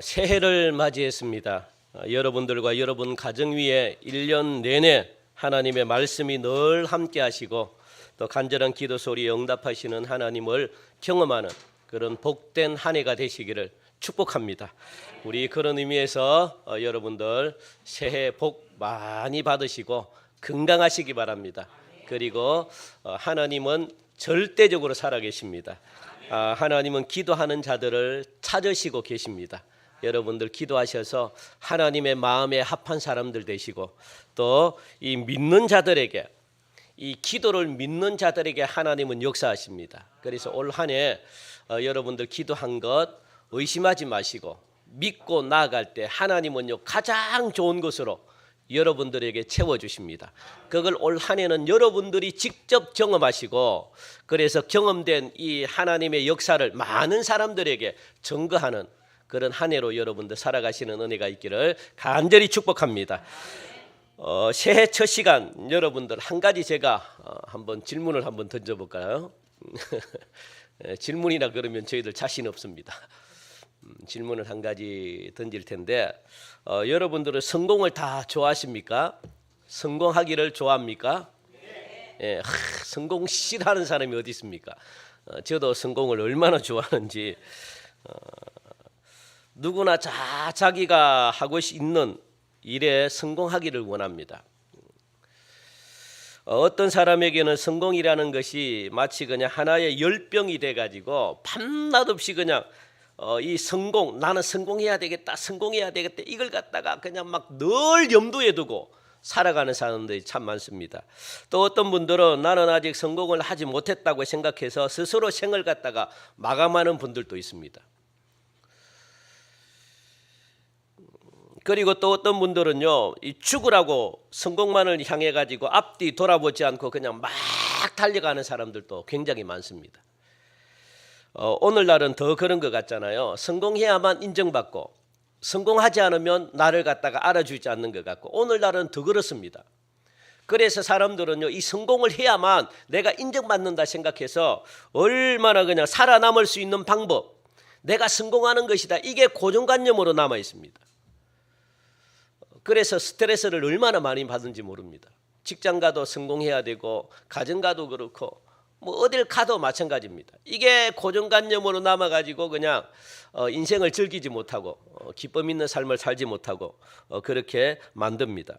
새해를 맞이했습니다. 여러분들과 여러분 가정 위에 1년 내내 하나님의 말씀이 늘 함께 하시고 또 간절한 기도 소리에 응답하시는 하나님을 경험하는 그런 복된 한 해가 되시기를 축복합니다. 우리 그런 의미에서 여러분들 새해 복 많이 받으시고 건강하시기 바랍니다. 그리고 하나님은 절대적으로 살아계십니다. 하나님은 기도하는 자들을 찾으시고 계십니다. 여러분들 기도하셔서 하나님의 마음에 합한 사람들 되시고 또 이 믿는 자들에게 이 기도를 믿는 자들에게 하나님은 역사하십니다. 그래서 올 한 해 여러분들 기도한 것 의심하지 마시고 믿고 나아갈 때 하나님은요 가장 좋은 것으로 여러분들에게 채워주십니다. 그걸 올 한 해는 여러분들이 직접 경험하시고 그래서 경험된 이 하나님의 역사를 많은 사람들에게 증거하는 그런 한 해로 여러분들 살아가시는 은혜가 있기를 간절히 축복합니다. 새해 첫 시간 여러분들 한 가지 제가 한번 질문을 한번 던져볼까요? 질문이라 그러면 저희들 자신 없습니다. 질문을 한 가지 던질 텐데 여러분들은 성공을 다 좋아하십니까? 성공하기를 좋아합니까? 네. 성공 싫어하는 사람이 어디 있습니까? 저도 성공을 얼마나 좋아하는지 누구나 자기가 하고 있는 일에 성공하기를 원합니다. 어떤 사람에게는 성공이라는 것이 마치 그냥 하나의 열병이 돼가지고 밤낮 없이 그냥 이 성공, 나는 성공해야 되겠다, 성공해야 되겠다 이걸 갖다가 그냥 막 늘 염두에 두고 살아가는 사람들이 참 많습니다. 또 어떤 분들은 나는 아직 성공을 하지 못했다고 생각해서 스스로 생을 갖다가 마감하는 분들도 있습니다. 그리고 또 어떤 분들은요 이 죽으라고 성공만을 향해 가지고 앞뒤 돌아보지 않고 그냥 막 달려가는 사람들도 굉장히 많습니다. 오늘날은 더 그런 것 같잖아요. 성공해야만 인정받고 성공하지 않으면 나를 갖다가 알아주지 않는 것 같고 오늘날은 더 그렇습니다. 그래서 사람들은요 이 성공을 해야만 내가 인정받는다 생각해서 얼마나 그냥 살아남을 수 있는 방법, 내가 성공하는 것이다, 이게 고정관념으로 남아 있습니다. 그래서 스트레스를 얼마나 많이 받은지 모릅니다. 직장 가도 성공해야 되고 가정 가도 그렇고 뭐 어딜 가도 마찬가지입니다. 이게 고정관념으로 남아가지고 그냥 인생을 즐기지 못하고 기쁨 있는 삶을 살지 못하고 그렇게 만듭니다.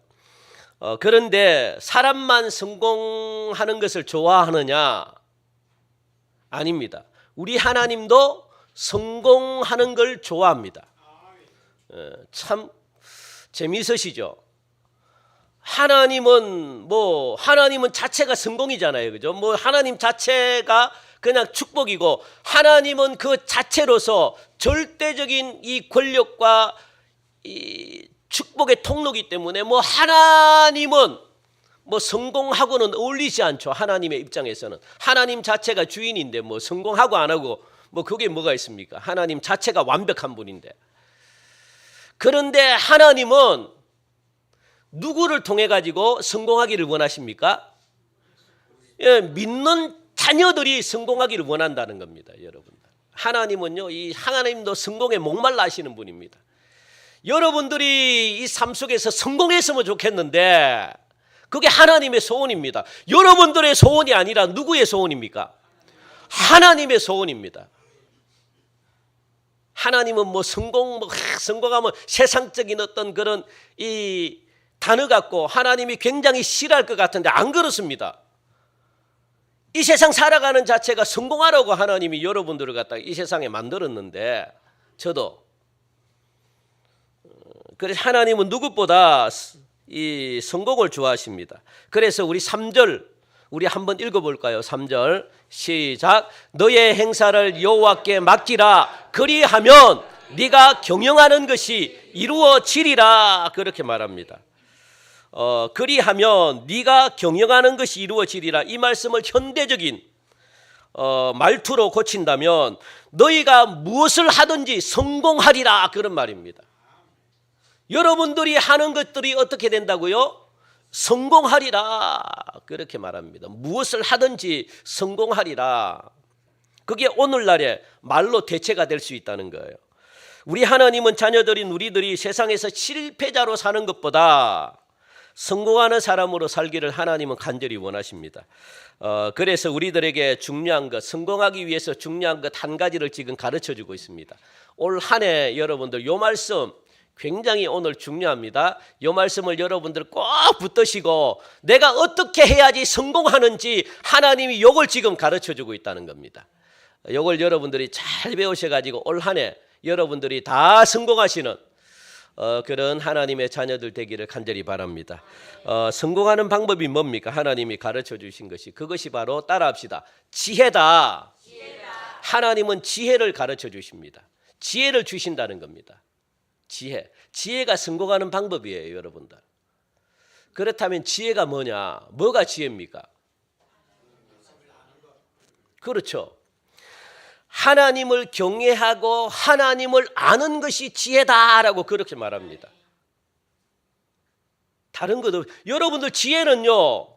그런데 사람만 성공하는 것을 좋아하느냐? 아닙니다. 우리 하나님도 성공하는 걸 좋아합니다. 참 재미있으시죠? 하나님은 하나님은 자체가 성공이잖아요. 그죠? 하나님 자체가 그냥 축복이고 하나님은 그 자체로서 절대적인 이 권력과 이 축복의 통로이기 때문에 하나님은 성공하고는 어울리지 않죠. 하나님의 입장에서는 하나님 자체가 주인인데 성공하고 안 하고 그게 뭐가 있습니까? 하나님 자체가 완벽한 분인데. 그런데 하나님은 누구를 통해 가지고 성공하기를 원하십니까? 믿는 자녀들이 성공하기를 원한다는 겁니다, 여러분. 하나님은요, 이 하나님도 성공에 목말라 하시는 분입니다. 여러분들이 이 삶 속에서 성공했으면 좋겠는데 그게 하나님의 소원입니다. 여러분들의 소원이 아니라 누구의 소원입니까? 하나님의 소원입니다. 하나님은 성공하면 세상적인 어떤 그런 이 단어 갖고 하나님이 굉장히 싫어할 것 같은데 안 그렇습니다. 이 세상 살아가는 자체가 성공하라고 하나님이 여러분들을 갖다가 이 세상에 만들었는데 저도 그래서 하나님은 누구보다 이 성공을 좋아하십니다. 그래서 우리 3절 우리 한번 읽어볼까요? 3절 시작. 너의 행사를 여호와께 맡기라. 그리하면 네가 경영하는 것이 이루어지리라. 그렇게 말합니다. 그리하면 네가 경영하는 것이 이루어지리라. 이 말씀을 현대적인 말투로 고친다면 너희가 무엇을 하든지 성공하리라. 그런 말입니다. 여러분들이 하는 것들이 어떻게 된다고요? 성공하리라. 그렇게 말합니다. 무엇을 하든지 성공하리라. 그게 오늘날의 말로 대체가 될 수 있다는 거예요. 우리 하나님은 자녀들인 우리들이 세상에서 실패자로 사는 것보다 성공하는 사람으로 살기를 하나님은 간절히 원하십니다. 그래서 우리들에게 중요한 것, 성공하기 위해서 중요한 것 한 가지를 지금 가르쳐주고 있습니다. 올 한 해 여러분들 요 말씀 굉장히 오늘 중요합니다. 이 말씀을 여러분들 꼭 붙드시고 내가 어떻게 해야지 성공하는지 하나님이 이걸 지금 가르쳐주고 있다는 겁니다. 이걸 여러분들이 잘 배우셔가지고 올 한 해 여러분들이 다 성공하시는 그런 하나님의 자녀들 되기를 간절히 바랍니다. 성공하는 방법이 뭡니까? 하나님이 가르쳐 주신 것이 그것이 바로 따라합시다. 지혜다. 하나님은 지혜를 가르쳐 주십니다. 지혜를 주신다는 겁니다. 지혜가 성공하는 방법이에요, 여러분들. 그렇다면 지혜가 뭐냐? 뭐가 지혜입니까? 그렇죠. 하나님을 경외하고 하나님을 아는 것이 지혜다라고 그렇게 말합니다. 다른 것도 여러분들 지혜는요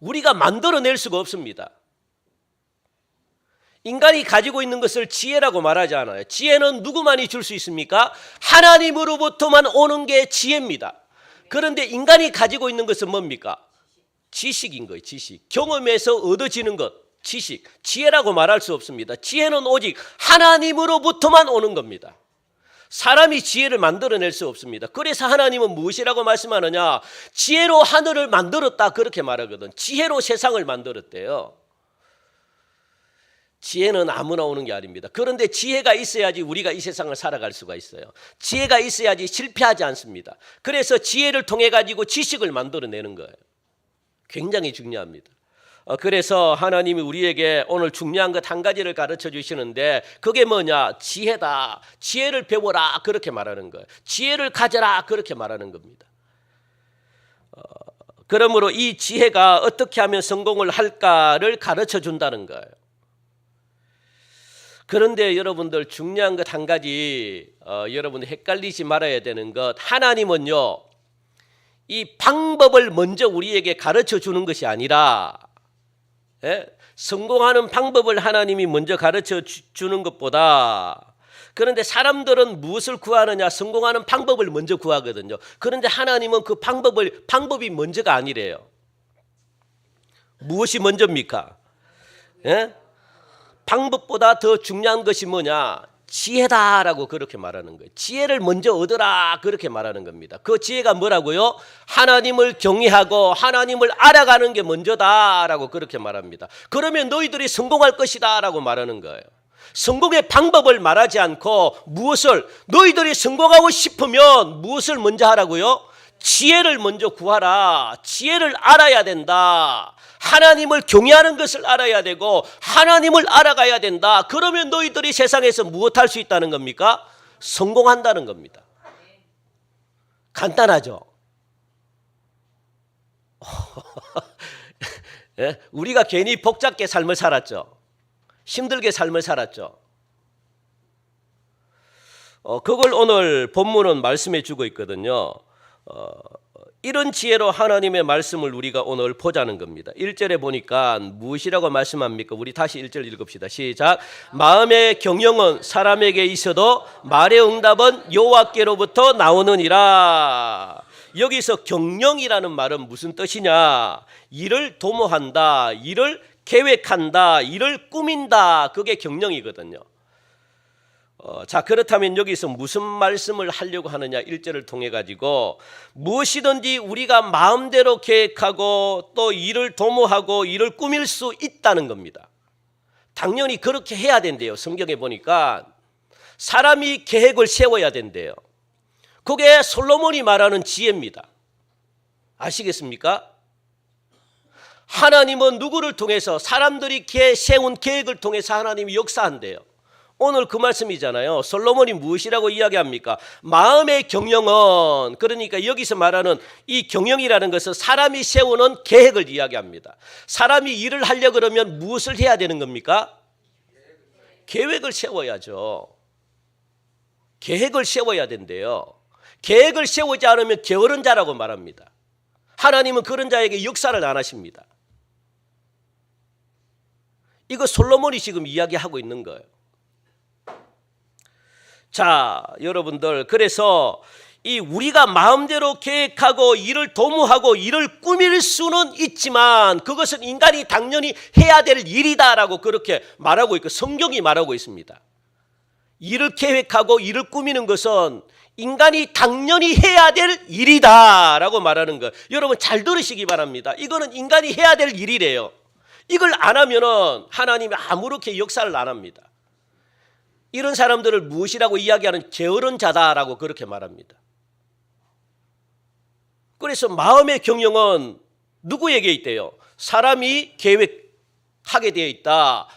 우리가 만들어낼 수가 없습니다. 인간이 가지고 있는 것을 지혜라고 말하지 않아요. 지혜는 누구만이 줄 수 있습니까? 하나님으로부터만 오는 게 지혜입니다. 그런데 인간이 가지고 있는 것은 뭡니까? 지식인 거예요. 지식. 경험에서 얻어지는 것. 지식. 지혜라고 말할 수 없습니다. 지혜는 오직 하나님으로부터만 오는 겁니다. 사람이 지혜를 만들어낼 수 없습니다. 그래서 하나님은 무엇이라고 말씀하느냐? 지혜로 하늘을 만들었다 그렇게 말하거든. 지혜로 세상을 만들었대요. 지혜는 아무나 오는 게 아닙니다. 그런데 지혜가 있어야지 우리가 이 세상을 살아갈 수가 있어요. 지혜가 있어야지 실패하지 않습니다. 그래서 지혜를 통해 가지고 지식을 만들어내는 거예요. 굉장히 중요합니다. 그래서 하나님이 우리에게 오늘 중요한 것 한 가지를 가르쳐 주시는데 그게 뭐냐? 지혜다. 지혜를 배워라 그렇게 말하는 거예요. 지혜를 가져라 그렇게 말하는 겁니다. 그러므로 이 지혜가 어떻게 하면 성공을 할까를 가르쳐 준다는 거예요. 그런데 여러분들 중요한 것 한 가지 여러분들 헷갈리지 말아야 되는 것, 하나님은요 이 방법을 먼저 우리에게 가르쳐 주는 것이 아니라 성공하는 방법을 하나님이 먼저 가르쳐 주는 것보다, 그런데 사람들은 무엇을 구하느냐? 성공하는 방법을 먼저 구하거든요. 그런데 하나님은 그 방법이 먼저가 아니래요. 무엇이 먼저입니까? 방법보다 더 중요한 것이 뭐냐? 지혜다라고 그렇게 말하는 거예요. 지혜를 먼저 얻으라 그렇게 말하는 겁니다. 그 지혜가 뭐라고요? 하나님을 경외하고 하나님을 알아가는 게 먼저다라고 그렇게 말합니다. 그러면 너희들이 성공할 것이다라고 말하는 거예요. 성공의 방법을 말하지 않고 무엇을, 너희들이 성공하고 싶으면 무엇을 먼저 하라고요? 지혜를 먼저 구하라. 지혜를 알아야 된다. 하나님을 경외하는 것을 알아야 되고 하나님을 알아가야 된다. 그러면 너희들이 세상에서 무엇할 수 있다는 겁니까? 성공한다는 겁니다. 간단하죠? 예? 우리가 괜히 복잡게 삶을 살았죠. 힘들게 삶을 살았죠. 그걸 오늘 본문은 말씀해 주고 있거든요. 이런 지혜로 하나님의 말씀을 우리가 오늘 보자는 겁니다. 1절에 보니까 무엇이라고 말씀합니까? 우리 다시 1절 읽읍시다. 시작. 마음의 경영은 사람에게 있어도 말의 응답은 여호와께로부터 나오느니라. 여기서 경영이라는 말은 무슨 뜻이냐? 일을 도모한다, 일을 계획한다, 일을 꾸민다. 그게 경영이거든요. 자, 그렇다면 여기서 무슨 말씀을 하려고 하느냐? 1절을 통해 가지고 무엇이든지 우리가 마음대로 계획하고 또 일을 도모하고 일을 꾸밀 수 있다는 겁니다. 당연히 그렇게 해야 된대요. 성경에 보니까 사람이 계획을 세워야 된대요. 그게 솔로몬이 말하는 지혜입니다. 아시겠습니까? 하나님은 누구를 통해서, 사람들이 세운 계획을 통해서 하나님이 역사한대요. 오늘 그 말씀이잖아요. 솔로몬이 무엇이라고 이야기합니까? 마음의 경영은, 그러니까 여기서 말하는 이 경영이라는 것은 사람이 세우는 계획을 이야기합니다. 사람이 일을 하려고 그러면 무엇을 해야 되는 겁니까? 계획을 세워야죠. 계획을 세워야 된대요. 계획을 세우지 않으면 게으른 자라고 말합니다. 하나님은 그런 자에게 역사를 안 하십니다. 이거 솔로몬이 지금 이야기하고 있는 거예요. 자, 여러분들, 그래서 이 우리가 마음대로 계획하고 일을 도모하고 일을 꾸밀 수는 있지만 그것은 인간이 당연히 해야 될 일이다라고 그렇게 말하고 있고 성경이 말하고 있습니다. 일을 계획하고 일을 꾸미는 것은 인간이 당연히 해야 될 일이다라고 말하는 것. 여러분 잘 들으시기 바랍니다. 이거는 인간이 해야 될 일이래요. 이걸 안 하면은 하나님이 아무렇게 역사를 안 합니다. 이런 사람들을 무엇이라고 이야기하는 게으른 자다라고 그렇게 말합니다. 그래서 마음의 경영은 누구에게 있대요? 사람이 계획하게 되어 있다.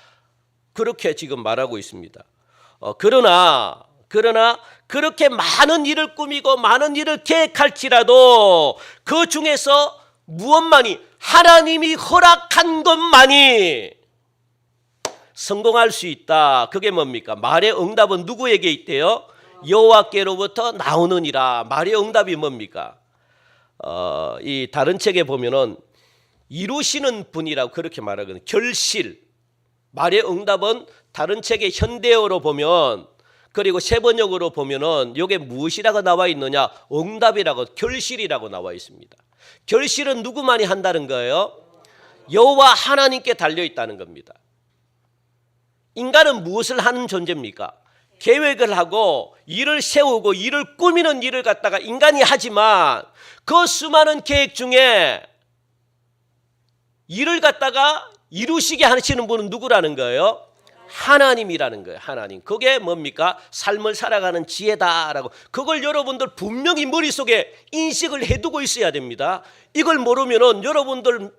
그렇게 지금 말하고 있습니다. 그러나 그렇게 많은 일을 꾸미고 많은 일을 계획할지라도 그 중에서 무엇만이 하나님이 허락한 것만이 성공할 수 있다. 그게 뭡니까? 말의 응답은 누구에게 있대요? 여호와께로부터 나오느니라. 말의 응답이 뭡니까? 이 다른 책에 보면은 이루시는 분이라고 그렇게 말하거든요. 결실. 말의 응답은 다른 책의 현대어로 보면 그리고 세번역으로 보면은 이게 무엇이라고 나와 있느냐? 응답이라고 결실이라고 나와 있습니다. 결실은 누구만이 한다는 거예요? 여호와 하나님께 달려 있다는 겁니다. 인간은 무엇을 하는 존재입니까? 계획을 하고 일을 세우고 일을 꾸미는 일을 갖다가 인간이 하지만 그 수많은 계획 중에 일을 갖다가 이루시게 하시는 분은 누구라는 거예요? 하나님이라는 거예요. 하나님. 그게 뭡니까? 삶을 살아가는 지혜다라고. 그걸 여러분들 분명히 머릿속에 인식을 해두고 있어야 됩니다. 이걸 모르면은 여러분들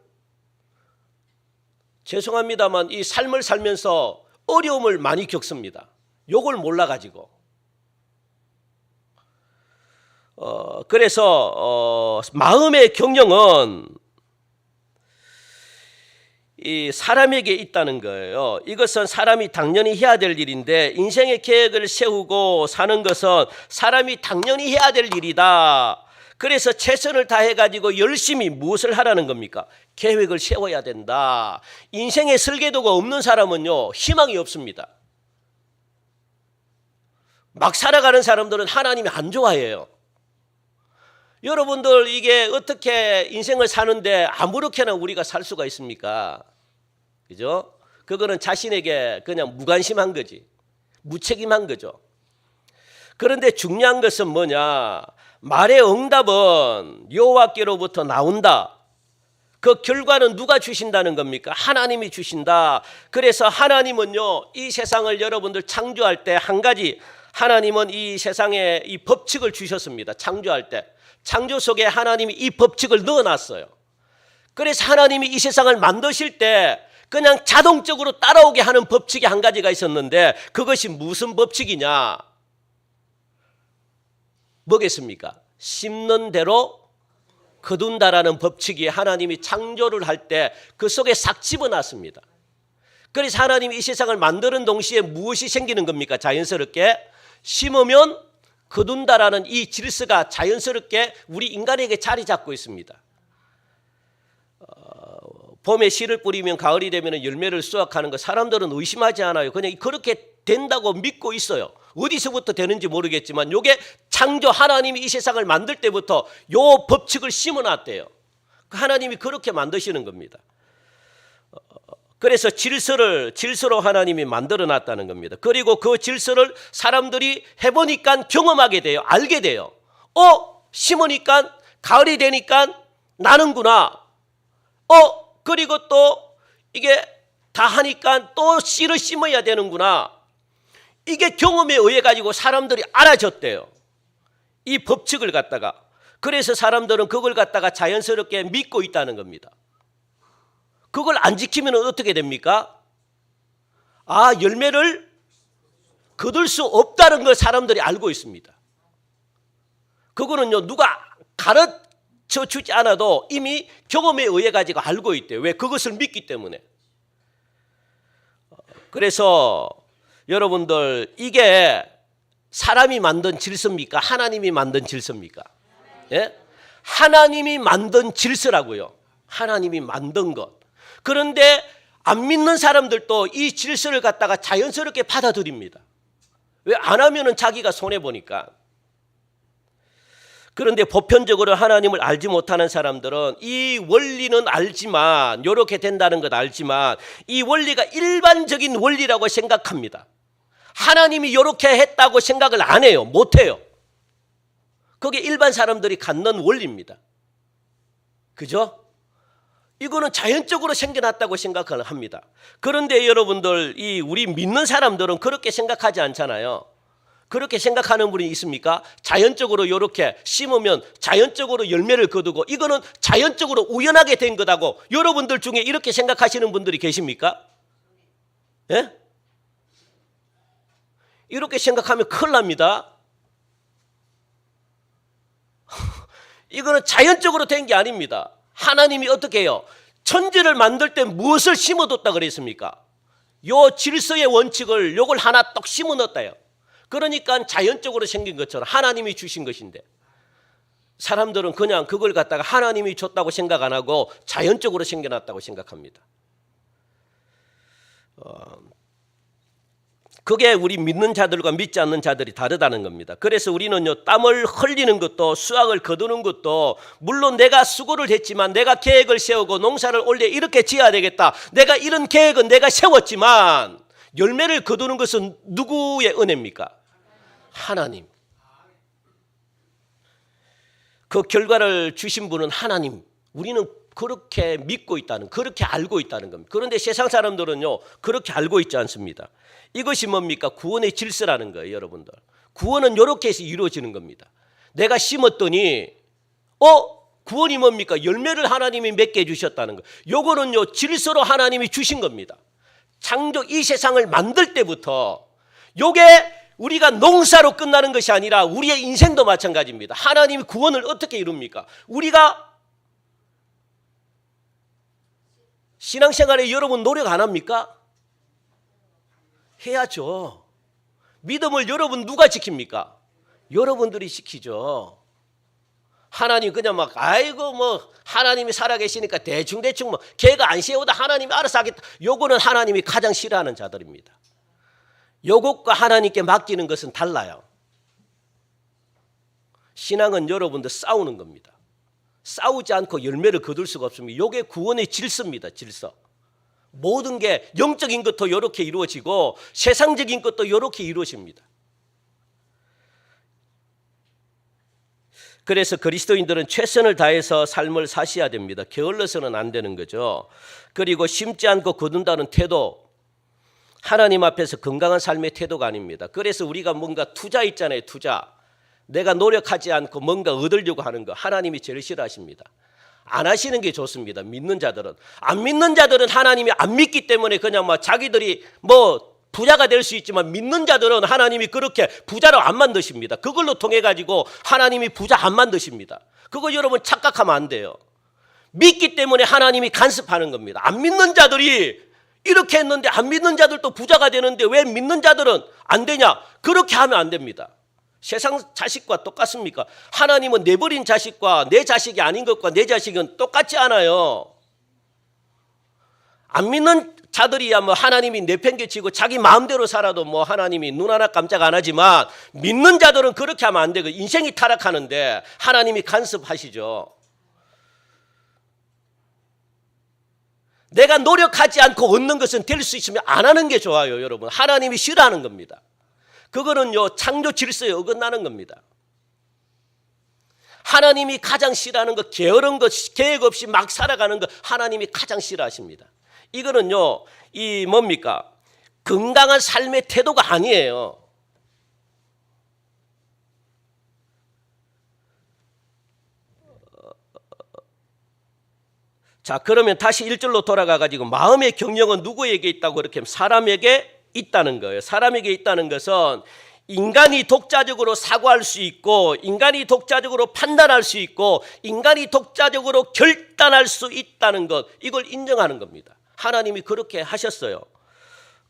죄송합니다만 이 삶을 살면서 어려움을 많이 겪습니다. 요걸 몰라가지고. 그래서 마음의 경영은 이 사람에게 있다는 거예요. 이것은 사람이 당연히 해야 될 일인데 인생의 계획을 세우고 사는 것은 사람이 당연히 해야 될 일이다. 그래서 최선을 다해가지고 열심히 무엇을 하라는 겁니까? 계획을 세워야 된다. 인생에 설계도가 없는 사람은요 희망이 없습니다. 막 살아가는 사람들은 하나님이 안 좋아해요. 여러분들 이게 어떻게 인생을 사는데 아무렇게나 우리가 살 수가 있습니까? 그죠? 그거는 자신에게 그냥 무관심한 거지. 무책임한 거죠. 그런데 중요한 것은 뭐냐? 말의 응답은 여호와께로부터 나온다. 그 결과는 누가 주신다는 겁니까? 하나님이 주신다. 그래서 하나님은요 이 세상을 여러분들 창조할 때 한 가지 하나님은 이 세상에 이 법칙을 주셨습니다. 창조할 때. 창조 속에 하나님이 이 법칙을 넣어놨어요. 그래서 하나님이 이 세상을 만드실 때 그냥 자동적으로 따라오게 하는 법칙이 한 가지가 있었는데 그것이 무슨 법칙이냐? 뭐겠습니까? 심는 대로 거둔다라는 법칙이 하나님이 창조를 할 때 그 속에 싹 집어놨습니다. 그래서 하나님이 이 세상을 만드는 동시에 무엇이 생기는 겁니까? 자연스럽게 심으면 거둔다라는 이 질서가 자연스럽게 우리 인간에게 자리 잡고 있습니다. 봄에 씨를 뿌리면 가을이 되면 열매를 수확하는 거 사람들은 의심하지 않아요. 그냥 그렇게 된다고 믿고 있어요. 어디서부터 되는지 모르겠지만 이게 창조 하나님이 이 세상을 만들 때부터 요 법칙을 심어놨대요. 하나님이 그렇게 만드시는 겁니다. 그래서 질서로 하나님이 만들어놨다는 겁니다. 그리고 그 질서를 사람들이 해보니까 경험하게 돼요. 알게 돼요. 심으니까 가을이 되니까 나는구나. 그리고 또 이게 다 하니까 또 씨를 심어야 되는구나. 이게 경험에 의해 가지고 사람들이 알아졌대요. 이 법칙을 갖다가. 그래서 사람들은 그걸 갖다가 자연스럽게 믿고 있다는 겁니다. 그걸 안 지키면 어떻게 됩니까? 열매를 거둘 수 없다는 걸 사람들이 알고 있습니다. 그거는요 누가 가르쳐 주지 않아도 이미 경험에 의해 가지고 알고 있대요. 왜? 그것을 믿기 때문에. 그래서 여러분들 이게 사람이 만든 질서입니까? 하나님이 만든 질서입니까? 예? 하나님이 만든 질서라고요. 하나님이 만든 것. 그런데 안 믿는 사람들도 이 질서를 갖다가 자연스럽게 받아들입니다. 왜 안 하면은 자기가 손해 보니까. 그런데 보편적으로 하나님을 알지 못하는 사람들은 이 원리는 알지만, 이렇게 된다는 것 알지만 이 원리가 일반적인 원리라고 생각합니다. 하나님이 이렇게 했다고 생각을 안 해요. 못 해요. 그게 일반 사람들이 갖는 원리입니다. 그죠? 이거는 자연적으로 생겨났다고 생각을 합니다. 그런데 여러분들, 우리 믿는 사람들은 그렇게 생각하지 않잖아요. 그렇게 생각하는 분이 있습니까? 자연적으로 이렇게 심으면 자연적으로 열매를 거두고 이거는 자연적으로 우연하게 된 거다고 여러분들 중에 이렇게 생각하시는 분들이 계십니까? 예? 이렇게 생각하면 큰일 납니다. 이거는 자연적으로 된 게 아닙니다. 하나님이 어떻게 해요? 천지를 만들 때 무엇을 심어뒀다 그랬습니까? 요 질서의 원칙을 요걸 하나 떡 심어놨다요. 그러니까 자연적으로 생긴 것처럼 하나님이 주신 것인데, 사람들은 그냥 그걸 갖다가 하나님이 줬다고 생각 안 하고 자연적으로 생겨났다고 생각합니다. 그게 우리 믿는 자들과 믿지 않는 자들이 다르다는 겁니다. 그래서 우리는요, 땀을 흘리는 것도 수확을 거두는 것도, 물론 내가 수고를 했지만, 내가 계획을 세우고 농사를 원래 이렇게 지어야 되겠다, 내가 이런 계획은 내가 세웠지만 열매를 거두는 것은 누구의 은혜입니까? 하나님. 그 결과를 주신 분은 하나님. 우리는 그렇게 믿고 있다는, 그렇게 알고 있다는 겁니다. 그런데 세상 사람들은요, 그렇게 알고 있지 않습니다. 이것이 뭡니까? 구원의 질서라는 거예요, 여러분들. 구원은 이렇게 해서 이루어지는 겁니다. 내가 심었더니 구원이 뭡니까? 열매를 하나님이 맺게 해주셨다는 거. 요거는요, 질서로 하나님이 주신 겁니다. 창조 이 세상을 만들 때부터. 요게 우리가 농사로 끝나는 것이 아니라 우리의 인생도 마찬가지입니다. 하나님이 구원을 어떻게 이룹니까? 우리가 신앙생활에 여러분 노력 안 합니까? 해야죠. 믿음을 여러분 누가 지킵니까? 여러분들이 지키죠. 하나님 그냥 막 아이고 뭐 하나님이 살아계시니까 대충 뭐 걔가 안 세우다 하나님이 알아서 하겠다. 요거는 하나님이 가장 싫어하는 자들입니다. 요것과 하나님께 맡기는 것은 달라요. 신앙은 여러분들 싸우는 겁니다. 싸우지 않고 열매를 거둘 수가 없습니다. 요게 구원의 질서입니다. 질서. 모든 게 영적인 것도 이렇게 이루어지고 세상적인 것도 이렇게 이루어집니다. 그래서 그리스도인들은 최선을 다해서 삶을 사셔야 됩니다. 게을러서는 안 되는 거죠. 그리고 심지 않고 거둔다는 태도, 하나님 앞에서 건강한 삶의 태도가 아닙니다. 그래서 우리가 뭔가 투자 있잖아요. 투자. 내가 노력하지 않고 뭔가 얻으려고 하는 거, 하나님이 제일 싫어하십니다. 안 하시는 게 좋습니다. 믿는 자들은. 안 믿는 자들은 하나님이 안 믿기 때문에 그냥 막 자기들이 뭐 부자가 될 수 있지만, 믿는 자들은 하나님이 그렇게 부자로 안 만드십니다. 그걸로 통해 가지고 하나님이 부자 안 만드십니다. 그거 여러분 착각하면 안 돼요. 믿기 때문에 하나님이 간섭하는 겁니다. 안 믿는 자들이 이렇게 했는데 안 믿는 자들도 부자가 되는데 왜 믿는 자들은 안 되냐? 그렇게 하면 안 됩니다. 세상 자식과 똑같습니까? 하나님은 내버린 자식과 내 자식이 아닌 것과 내 자식은 똑같지 않아요. 안 믿는 자들이야 뭐 하나님이 내팽개치고 자기 마음대로 살아도 뭐 하나님이 눈 하나 깜짝 안 하지만, 믿는 자들은 그렇게 하면 안 되고 인생이 타락하는데 하나님이 간섭하시죠. 내가 노력하지 않고 얻는 것은 될 수 있으면 안 하는 게 좋아요, 여러분. 하나님이 싫어하는 겁니다. 그거는요, 창조 질서에 어긋나는 겁니다. 하나님이 가장 싫어하는 거, 게으른 것, 계획 없이 막 살아가는 거 하나님이 가장 싫어하십니다. 이거는요, 이 뭡니까? 건강한 삶의 태도가 아니에요. 자, 그러면 다시 1절로 돌아가 가지고 마음의 경영은 누구에게 있다고 그렇게 하면 사람에게 있다는 거예요. 사람에게 있다는 것은 인간이 독자적으로 사고할 수 있고, 인간이 독자적으로 판단할 수 있고, 인간이 독자적으로 결단할 수 있다는 것, 이걸 인정하는 겁니다. 하나님이 그렇게 하셨어요.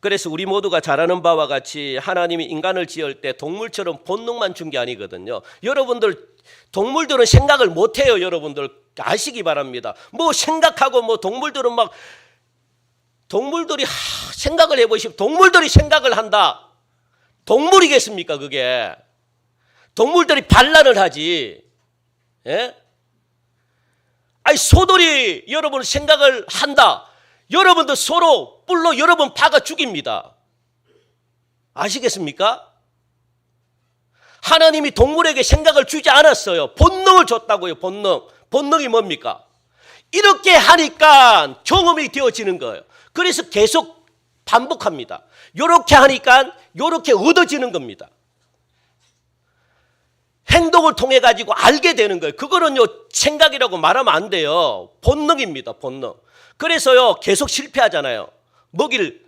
그래서 우리 모두가 잘 아는 바와 같이 하나님이 인간을 지을 때 동물처럼 본능만 준 게 아니거든요. 여러분들 동물들은 생각을 못해요. 여러분들 아시기 바랍니다. 뭐 생각하고 뭐 동물들은 막 동물들이 생각을 해보시면 동물들이 생각을 한다. 동물이겠습니까 그게? 동물들이 반란을 하지. 예? 아니 소들이 여러분 생각을 한다. 여러분도 서로 뿔로 여러분 박아 죽입니다. 아시겠습니까? 하나님이 동물에게 생각을 주지 않았어요. 본능을 줬다고요. 본능. 본능이 뭡니까? 이렇게 하니까 경험이 되어지는 거예요. 그래서 계속 반복합니다. 이렇게 하니까 이렇게 얻어지는 겁니다. 행동을 통해 가지고 알게 되는 거예요. 그거는요 생각이라고 말하면 안 돼요. 본능입니다. 본능. 그래서요 계속 실패하잖아요. 먹이를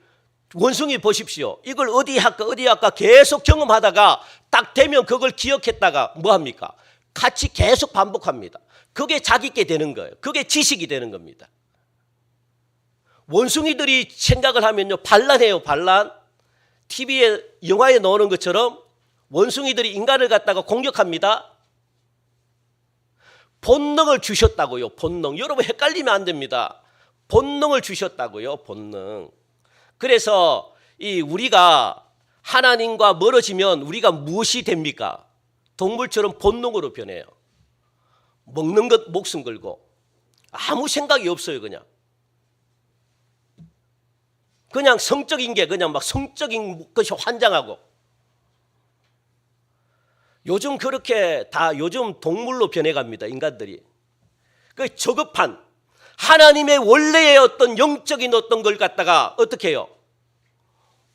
원숭이 보십시오. 이걸 어디 할까 계속 경험하다가 딱 되면 그걸 기억했다가 뭐합니까? 같이 계속 반복합니다. 그게 자기께 되는 거예요. 그게 지식이 되는 겁니다. 원숭이들이 생각을 하면요 반란해요. 반란. TV에 영화에 나오는 것처럼 원숭이들이 인간을 갖다가 공격합니다. 본능을 주셨다고요. 본능. 여러분 헷갈리면 안 됩니다. 본능을 주셨다고요. 본능. 그래서 우리가 하나님과 멀어지면 우리가 무엇이 됩니까? 동물처럼 본능으로 변해요. 먹는 것 목숨 걸고 아무 생각이 없어요. 그냥 성적인 게 그냥 막 성적인 것이 환장하고 요즘 그렇게 다 요즘 동물로 변해갑니다. 인간들이. 그 저급한 하나님의 원래의 어떤 영적인 어떤 걸 갖다가 어떻게 해요?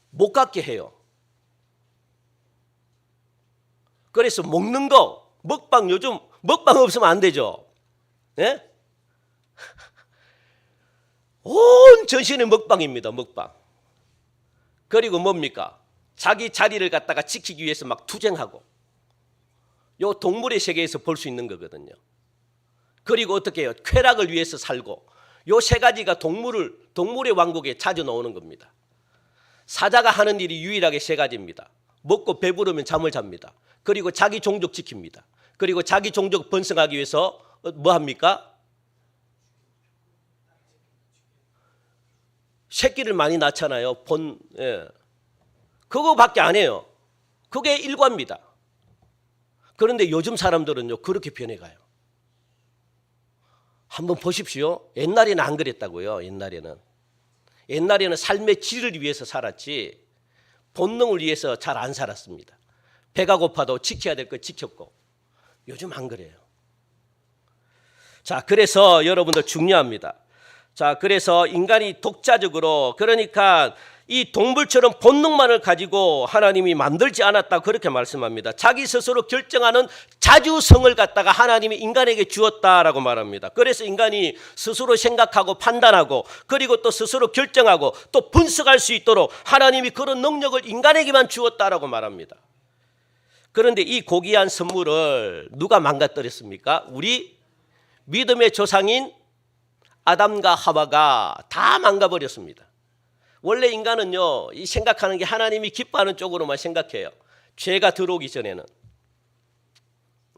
못 갖게 해요. 그래서 먹는 거 먹방 요즘 먹방 없으면 안 되죠. 예? 온 전신의 먹방입니다. 먹방. 그리고 뭡니까? 자기 자리를 갖다가 지키기 위해서 막 투쟁하고 요 동물의 세계에서 볼 수 있는 거거든요. 그리고 어떻게 해요? 쾌락을 위해서 살고 요 세 가지가 동물의 왕국에 자주 나오는 겁니다. 사자가 하는 일이 유일하게 세 가지입니다. 먹고 배부르면 잠을 잡니다. 그리고 자기 종족 지킵니다. 그리고 자기 종족 번성하기 위해서 뭐 합니까? 새끼를 많이 낳잖아요. 그거밖에 안 해요. 그게 일과입니다. 그런데 요즘 사람들은요 그렇게 변해가요. 한번 보십시오. 옛날에는 안 그랬다고요. 옛날에는 삶의 질을 위해서 살았지 본능을 위해서 잘 안 살았습니다. 배가 고파도 지켜야 될 거 지켰고 요즘 안 그래요. 자, 그래서 여러분들 중요합니다. 자, 그래서 인간이 독자적으로 그러니까 이 동물처럼 본능만을 가지고 하나님이 만들지 않았다 그렇게 말씀합니다. 자기 스스로 결정하는 자주성을 갖다가 하나님이 인간에게 주었다라고 말합니다. 그래서 인간이 스스로 생각하고 판단하고 그리고 또 스스로 결정하고 또 분석할 수 있도록 하나님이 그런 능력을 인간에게만 주었다라고 말합니다. 그런데 이 고귀한 선물을 누가 망가뜨렸습니까? 우리 믿음의 조상인 아담과 하와가 다 망가버렸습니다. 원래 인간은요, 이 생각하는 게 하나님이 기뻐하는 쪽으로만 생각해요. 죄가 들어오기 전에는.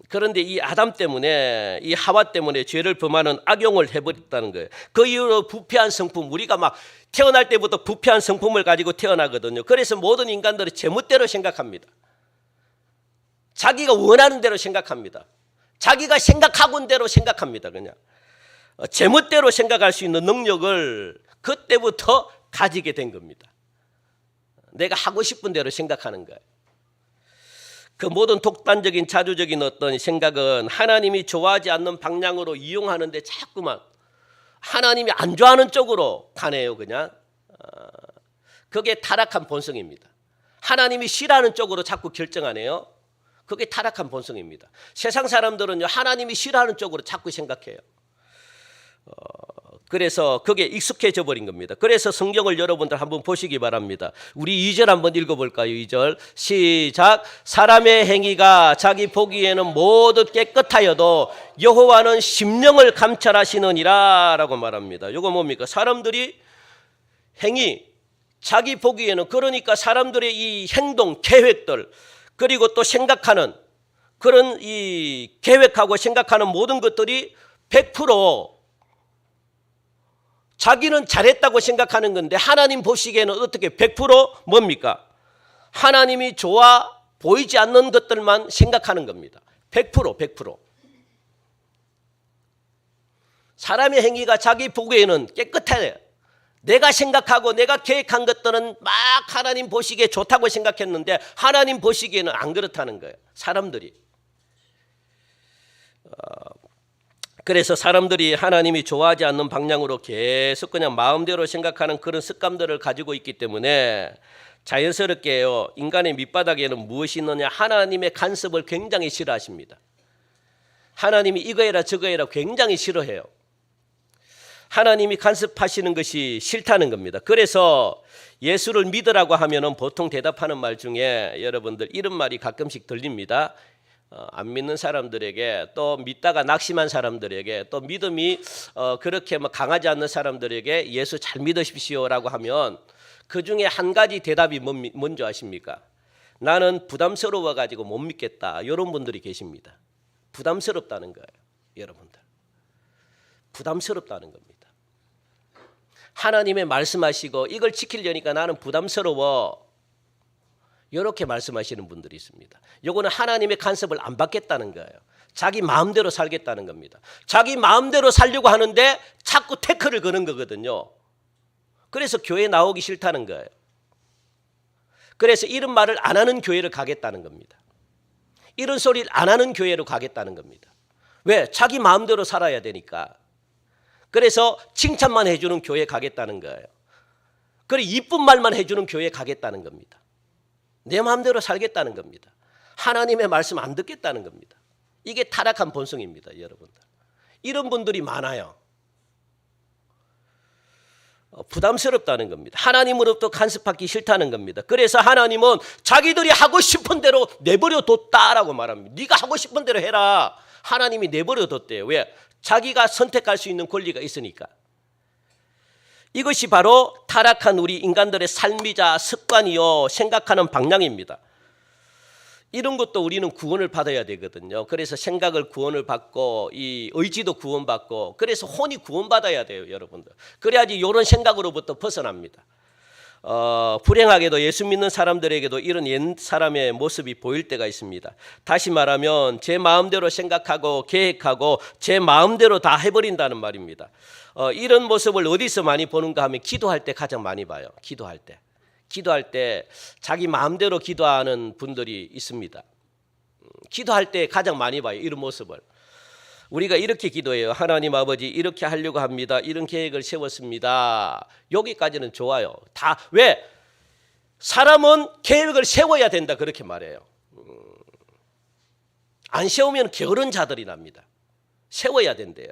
그런데 이 아담 때문에, 이 하와 때문에 죄를 범하는 악용을 해버렸다는 거예요. 그 이후로 부패한 성품, 우리가 막 태어날 때부터 부패한 성품을 가지고 태어나거든요. 그래서 모든 인간들은 제멋대로 생각합니다. 자기가 원하는 대로 생각합니다. 자기가 생각하곤 대로 생각합니다. 그냥 제멋대로 생각할 수 있는 능력을 그때부터 가지게 된 겁니다. 내가 하고 싶은 대로 생각하는 거예요. 그 모든 독단적인 자주적인 어떤 생각은 하나님이 좋아하지 않는 방향으로 이용하는데 자꾸만 하나님이 안 좋아하는 쪽으로 가네요. 그냥 그게 타락한 본성입니다. 하나님이 싫어하는 쪽으로 자꾸 결정하네요. 그게 타락한 본성입니다. 세상 사람들은요 하나님이 싫어하는 쪽으로 자꾸 생각해요. 그래서 그게 익숙해져 버린 겁니다. 그래서 성경을 여러분들 한번 보시기 바랍니다. 우리 2절 한번 읽어볼까요? 2절 시작. 사람의 행위가 자기 보기에는 모두 깨끗하여도 여호와는 심령을 감찰하시느니라 라고 말합니다. 이거 뭡니까? 사람들이 행위 자기 보기에는 그러니까 사람들의 이 행동 계획들 그리고 또 생각하는 그런 이 계획하고 생각하는 모든 것들이 100% 자기는 잘했다고 생각하는 건데 하나님 보시기에는 어떻게 100% 뭡니까? 하나님이 좋아 보이지 않는 것들만 생각하는 겁니다. 100%. 사람의 행위가 자기 보기에는 깨끗해. 내가 생각하고 내가 계획한 것들은 막 하나님 보시기에 좋다고 생각했는데 하나님 보시기에는 안 그렇다는 거예요. 사람들이. 그래서 사람들이 하나님이 좋아하지 않는 방향으로 계속 그냥 마음대로 생각하는 그런 습관들을 가지고 있기 때문에 자연스럽게요, 인간의 밑바닥에는 무엇이 있느냐? 하나님의 간섭을 굉장히 싫어하십니다. 하나님이 이거 해라 저거 해라 굉장히 싫어해요. 하나님이 간섭하시는 것이 싫다는 겁니다. 그래서 예수를 믿으라고 하면은 보통 대답하는 말 중에 여러분들 이런 말이 가끔씩 들립니다. 안 믿는 사람들에게, 또 믿다가 낙심한 사람들에게, 또 믿음이 그렇게 강하지 않는 사람들에게 예수 잘 믿으십시오라고 하면 그 중에 한 가지 대답이 뭔지 아십니까? 나는 부담스러워 가지고 못 믿겠다. 이런 분들이 계십니다. 부담스럽다는 거예요. 여러분들. 부담스럽다는 겁니다. 하나님의 말씀하시고 이걸 지키려니까 나는 부담스러워. 이렇게 말씀하시는 분들이 있습니다. 요거는 하나님의 간섭을 안 받겠다는 거예요. 자기 마음대로 살겠다는 겁니다. 자기 마음대로 살려고 하는데 자꾸 태클을 거는 거거든요. 그래서 교회 나오기 싫다는 거예요. 그래서 이런 말을 안 하는 교회를 가겠다는 겁니다. 이런 소리를 안 하는 교회로 가겠다는 겁니다. 왜? 자기 마음대로 살아야 되니까. 그래서 칭찬만 해주는 교회 가겠다는 거예요. 그리고 이쁜 말만 해주는 교회 가겠다는 겁니다. 내 마음대로 살겠다는 겁니다. 하나님의 말씀 안 듣겠다는 겁니다. 이게 타락한 본성입니다, 여러분들. 이런 분들이 많아요. 부담스럽다는 겁니다. 하나님으로부터 간섭받기 싫다는 겁니다. 그래서 하나님은 자기들이 하고 싶은 대로 내버려 뒀다라고 말합니다. 네가 하고 싶은 대로 해라. 하나님이 내버려 뒀대요. 왜? 자기가 선택할 수 있는 권리가 있으니까. 이것이 바로 타락한 우리 인간들의 삶이자 습관이요, 생각하는 방향입니다. 이런 것도 우리는 구원을 받아야 되거든요. 그래서 생각을 구원을 받고 이 의지도 구원받고 그래서 혼이 구원받아야 돼요, 여러분들. 그래야지 이런 생각으로부터 벗어납니다. 불행하게도 예수 믿는 사람들에게도 이런 옛 사람의 모습이 보일 때가 있습니다. 다시 말하면 제 마음대로 생각하고 계획하고 제 마음대로 다 해버린다는 말입니다. 이런 모습을 어디서 많이 보는가 하면 기도할 때 가장 많이 봐요. 기도할 때 자기 마음대로 기도하는 분들이 있습니다. 기도할 때 가장 많이 봐요, 이런 모습을. 우리가 이렇게 기도해요. 하나님 아버지 이렇게 하려고 합니다. 이런 계획을 세웠습니다. 여기까지는 좋아요. 다 왜? 사람은 계획을 세워야 된다 그렇게 말해요. 안 세우면 게으른 자들이 납니다. 세워야 된대요.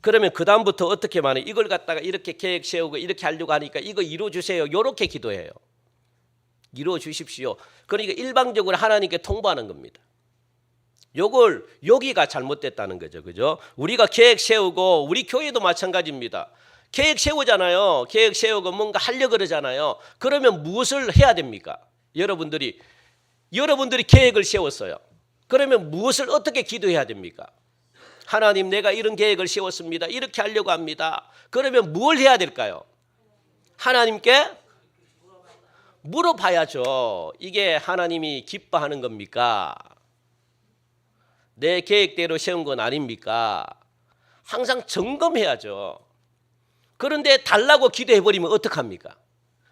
그러면 그 다음부터 어떻게 말해요? 이걸 갖다가 이렇게 계획 세우고 이렇게 하려고 하니까 이거 이루어주세요. 이렇게 기도해요. 이루어주십시오. 그러니까 일방적으로 하나님께 통보하는 겁니다. 요걸 여기가 잘못됐다는 거죠. 그죠? 우리가 계획 세우고 우리 교회도 마찬가지입니다. 계획 세우잖아요. 계획 세우고 뭔가 하려고 그러잖아요. 그러면 무엇을 해야 됩니까? 여러분들이 계획을 세웠어요. 그러면 무엇을 어떻게 기도해야 됩니까? 하나님 내가 이런 계획을 세웠습니다. 이렇게 하려고 합니다. 그러면 뭘 해야 될까요? 하나님께 물어봐야죠. 이게 하나님이 기뻐하는 겁니까? 내 계획대로 세운 건 아닙니까? 항상 점검해야죠. 그런데 달라고 기도해버리면 어떡합니까?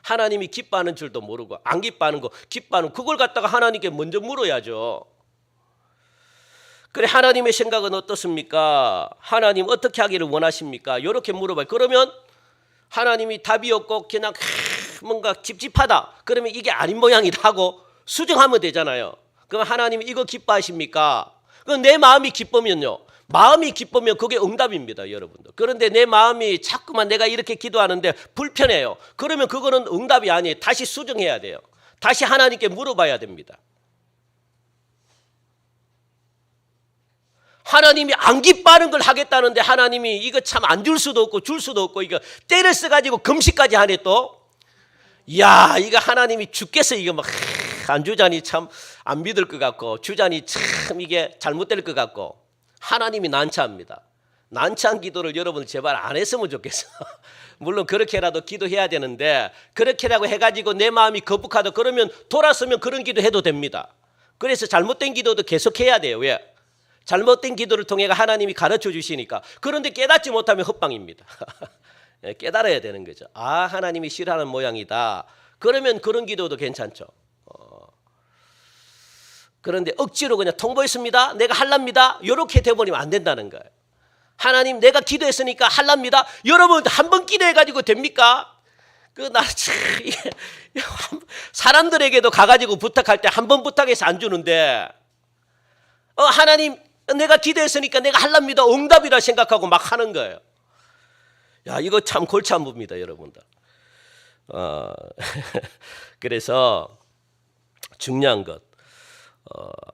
하나님이 기뻐하는 줄도 모르고 안 기뻐하는 거, 기뻐하는 그걸 갖다가 하나님께 먼저 물어야죠. 그래 하나님의 생각은 어떻습니까? 하나님 어떻게 하기를 원하십니까? 이렇게 물어봐요. 그러면 하나님이 답이 없고 그냥 뭔가 찝찝하다. 그러면 이게 아닌 모양이다 하고 수정하면 되잖아요. 그럼 하나님이 이거 기뻐하십니까? 그럼 내 마음이 기쁘면요. 마음이 기쁘면 그게 응답입니다, 여러분들. 그런데 내 마음이 자꾸만 내가 이렇게 기도하는데 불편해요. 그러면 그거는 응답이 아니에요. 다시 수정해야 돼요. 다시 하나님께 물어봐야 됩니다. 하나님이 안 기뻐하는 걸 하겠다는데 하나님이 이거 참 안 줄 수도 없고 줄 수도 없고 이거 때려 써가지고 금식까지 하네 또. 이야 이거 하나님이 죽겠어 이거 막 안 주자니 참 안 믿을 것 같고 주자니 참 이게 잘못될 것 같고 하나님이 난처합니다. 난처한 기도를 여러분 제발 안 했으면 좋겠어. 물론 그렇게라도 기도해야 되는데 그렇게라고 해가지고 내 마음이 거북하다 그러면 돌아서면 그런 기도 해도 됩니다. 그래서 잘못된 기도도 계속해야 돼요. 왜? 잘못된 기도를 통해 하나님이 가르쳐 주시니까. 그런데 깨닫지 못하면 헛방입니다. 깨달아야 되는 거죠. 아, 하나님이 싫어하는 모양이다. 그러면 그런 기도도 괜찮죠. 그런데 억지로 그냥 통보했습니다. 내가 할랍니다. 이렇게 돼버리면 안 된다는 거예요. 하나님 내가 기도했으니까 할랍니다. 여러분 한 번 기도해가지고 됩니까? 사람들에게도 가가지고 부탁할 때 한 번 부탁해서 안 주는데 하나님 내가 기도했으니까 내가 할랍니다. 응답이라 생각하고 막 하는 거예요. 야, 이거 참 골치 아픕니다, 여러분들. 그래서 중요한 것,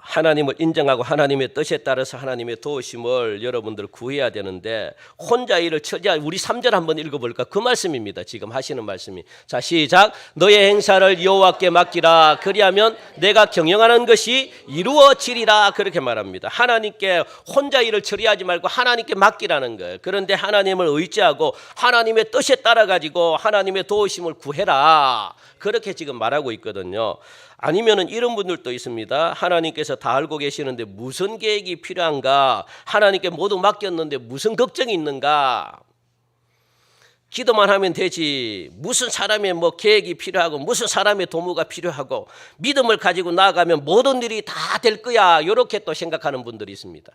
하나님을 인정하고 하나님의 뜻에 따라서 하나님의 도우심을 여러분들 구해야 되는데 혼자 일을 처리할 우리 3절 한번 읽어볼까? 그 말씀입니다. 지금 하시는 말씀이. 자, 시작. 너의 행사를 여호와께 맡기라. 그리하면 내가 경영하는 것이 이루어지리라. 그렇게 말합니다. 하나님께 혼자 일을 처리하지 말고 하나님께 맡기라는 거예요. 그런데 하나님을 의지하고 하나님의 뜻에 따라 가지고 하나님의 도우심을 구해라. 그렇게 지금 말하고 있거든요. 아니면은 이런 분들도 있습니다. 하나님께서 다 알고 계시는데 무슨 계획이 필요한가? 하나님께 모두 맡겼는데 무슨 걱정이 있는가? 기도만 하면 되지. 무슨 사람의 뭐 계획이 필요하고 무슨 사람의 도모가 필요하고 믿음을 가지고 나아가면 모든 일이 다 될 거야. 이렇게 또 생각하는 분들이 있습니다.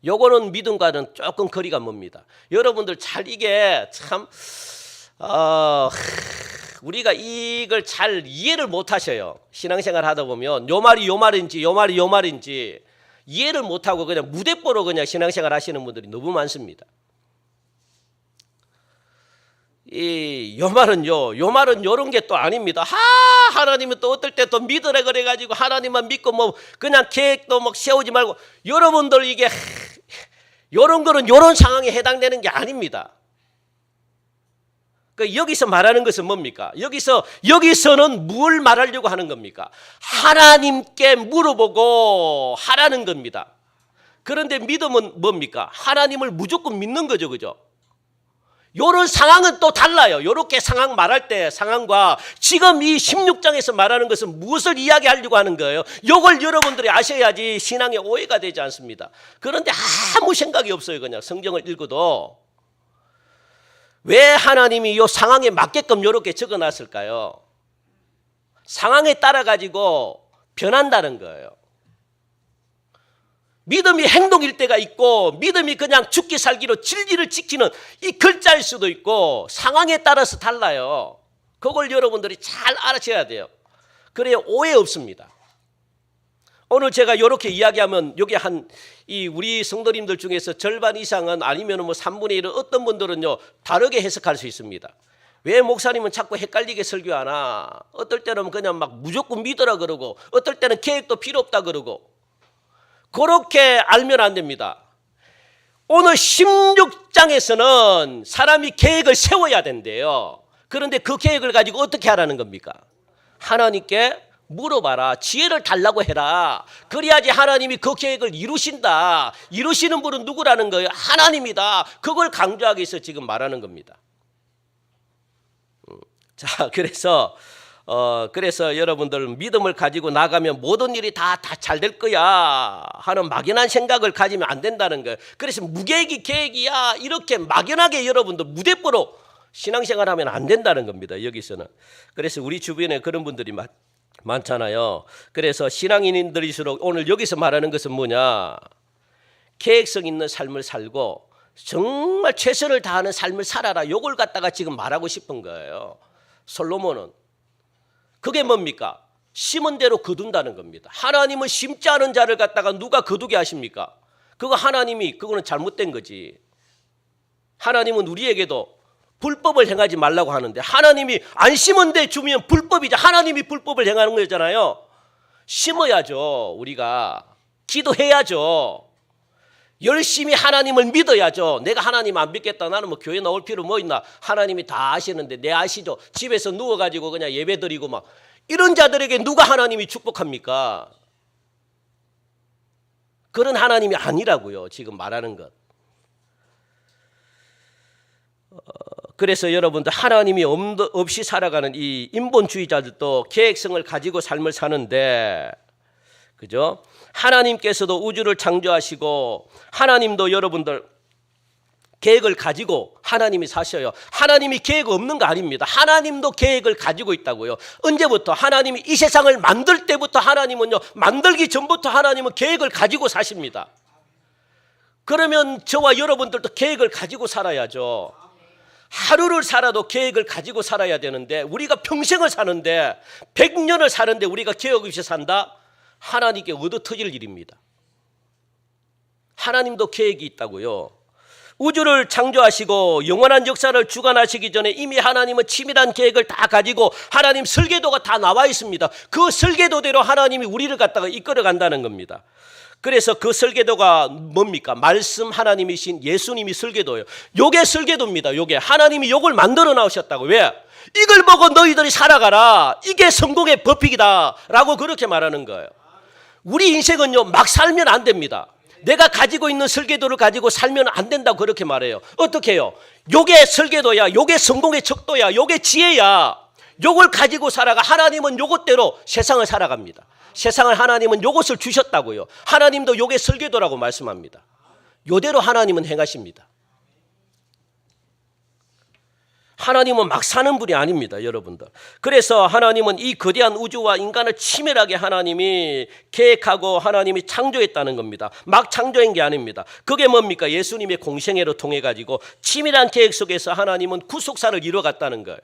요거는 믿음과는 조금 거리가 멉니다. 여러분들 잘 이게 참 우리가 이걸 잘 이해를 못 하셔요. 신앙생활 하다 보면 요 말이 요 말인지 요 말이 요 말인지 이해를 못 하고 그냥 무대뽀로 그냥 신앙생활 하시는 분들이 너무 많습니다. 요 말은요, 요 말은 요런 게 또 아닙니다. 하나님은 또 어떨 때 또 믿으래 그래가지고 하나님만 믿고 뭐 그냥 계획도 막 세우지 말고 여러분들 이게 요런 거는 요런 상황에 해당되는 게 아닙니다. 여기서 말하는 것은 뭡니까? 여기서는 뭘 말하려고 하는 겁니까? 하나님께 물어보고 하라는 겁니다. 그런데 믿음은 뭡니까? 하나님을 무조건 믿는 거죠, 그죠? 요런 상황은 또 달라요. 요렇게 상황 말할 때 상황과 지금 이 16장에서 말하는 것은 무엇을 이야기하려고 하는 거예요? 요걸 여러분들이 아셔야지 신앙의 오해가 되지 않습니다. 그런데 아무 생각이 없어요. 그냥 성경을 읽어도. 왜 하나님이 이 상황에 맞게끔 이렇게 적어놨을까요? 상황에 따라 가지고 변한다는 거예요. 믿음이 행동일 때가 있고 믿음이 그냥 죽기 살기로 진리를 지키는 이 글자일 수도 있고 상황에 따라서 달라요. 그걸 여러분들이 잘 알아셔야 돼요. 그래야 오해 없습니다. 오늘 제가 이렇게 이야기하면 여기 우리 성도님들 중에서 절반 이상은 아니면 뭐 3분의 1은 어떤 분들은요 다르게 해석할 수 있습니다. 왜 목사님은 자꾸 헷갈리게 설교하나? 어떨 때는 그냥 막 무조건 믿으라 그러고 어떨 때는 계획도 필요 없다 그러고 그렇게 알면 안 됩니다. 오늘 16장에서는 사람이 계획을 세워야 된대요. 그런데 그 계획을 가지고 어떻게 하라는 겁니까? 하나님께 물어봐라. 지혜를 달라고 해라. 그래야지 하나님이 그 계획을 이루신다. 이루시는 분은 누구라는 거예요? 하나님이다. 그걸 강조하기 위해서 지금 말하는 겁니다. 자, 그래서 여러분들 믿음을 가지고 나가면 모든 일이 다 잘 될 거야 하는 막연한 생각을 가지면 안 된다는 거예요. 그래서 무계획이 계획이야 이렇게 막연하게 여러분들 무대뽀로 신앙생활하면 안 된다는 겁니다. 여기서는. 그래서 우리 주변에 그런 분들이 많잖아요. 그래서 신앙인들일수록 오늘 여기서 말하는 것은 뭐냐? 계획성 있는 삶을 살고 정말 최선을 다하는 삶을 살아라. 이걸 갖다가 지금 말하고 싶은 거예요. 솔로몬은. 그게 뭡니까? 심은 대로 거둔다는 겁니다. 하나님은 심지 않은 자를 갖다가 누가 거두게 하십니까? 그거는 잘못된 거지. 하나님은 우리에게도 불법을 행하지 말라고 하는데 하나님이 안 심은 데 주면 불법이죠. 하나님이 불법을 행하는 거잖아요. 심어야죠. 우리가 기도해야죠. 열심히 하나님을 믿어야죠. 내가 하나님 안 믿겠다. 나는 뭐 교회 나올 필요 뭐 있나. 하나님이 다 아시는데 내 아시죠. 집에서 누워가지고 그냥 예배 드리고 막 이런 자들에게 누가 하나님이 축복합니까? 그런 하나님이 아니라고요. 지금 말하는 것. 그래서 여러분들 하나님이 없이 살아가는 이 인본주의자들도 계획성을 가지고 삶을 사는데, 그죠? 하나님께서도 우주를 창조하시고 하나님도 여러분들 계획을 가지고 하나님이 사셔요. 하나님이 계획 없는 거 아닙니다. 하나님도 계획을 가지고 있다고요. 언제부터? 하나님이 이 세상을 만들 때부터 하나님은요, 만들기 전부터 하나님은 계획을 가지고 사십니다. 그러면 저와 여러분들도 계획을 가지고 살아야죠. 하루를 살아도 계획을 가지고 살아야 되는데, 우리가 평생을 사는데 100년을 사는데 우리가 계획 없이 산다? 하나님께 얻어터질 일입니다. 하나님도 계획이 있다고요. 우주를 창조하시고 영원한 역사를 주관하시기 전에 이미 하나님은 치밀한 계획을 다 가지고 하나님 설계도가 다 나와 있습니다. 그 설계도대로 하나님이 우리를 갖다가 이끌어 간다는 겁니다. 그래서 그 설계도가 뭡니까? 말씀 하나님이신 예수님이 설계도예요. 요게 설계도입니다. 요게 하나님이 요걸 만들어 나오셨다고. 왜? 이걸 보고 너희들이 살아가라. 이게 성공의 법칙이다 라고 그렇게 말하는 거예요. 우리 인생은요, 막 살면 안 됩니다. 내가 가지고 있는 설계도를 가지고 살면 안 된다고 그렇게 말해요. 어떻게 해요? 요게 설계도야, 요게 성공의 척도야, 요게 지혜야. 요걸 가지고 살아가. 하나님은 요것대로 세상을 살아갑니다. 세상을 하나님은 요것을 주셨다고요. 하나님도 요게 설계도라고 말씀합니다. 요대로 하나님은 행하십니다. 하나님은 막 사는 분이 아닙니다, 여러분들. 그래서 하나님은 이 거대한 우주와 인간을 치밀하게 하나님이 계획하고 하나님이 창조했다는 겁니다. 막 창조한 게 아닙니다. 그게 뭡니까? 예수님의 공생애로 통해 가지고 치밀한 계획 속에서 하나님은 구속사를 이루어갔다는 거예요.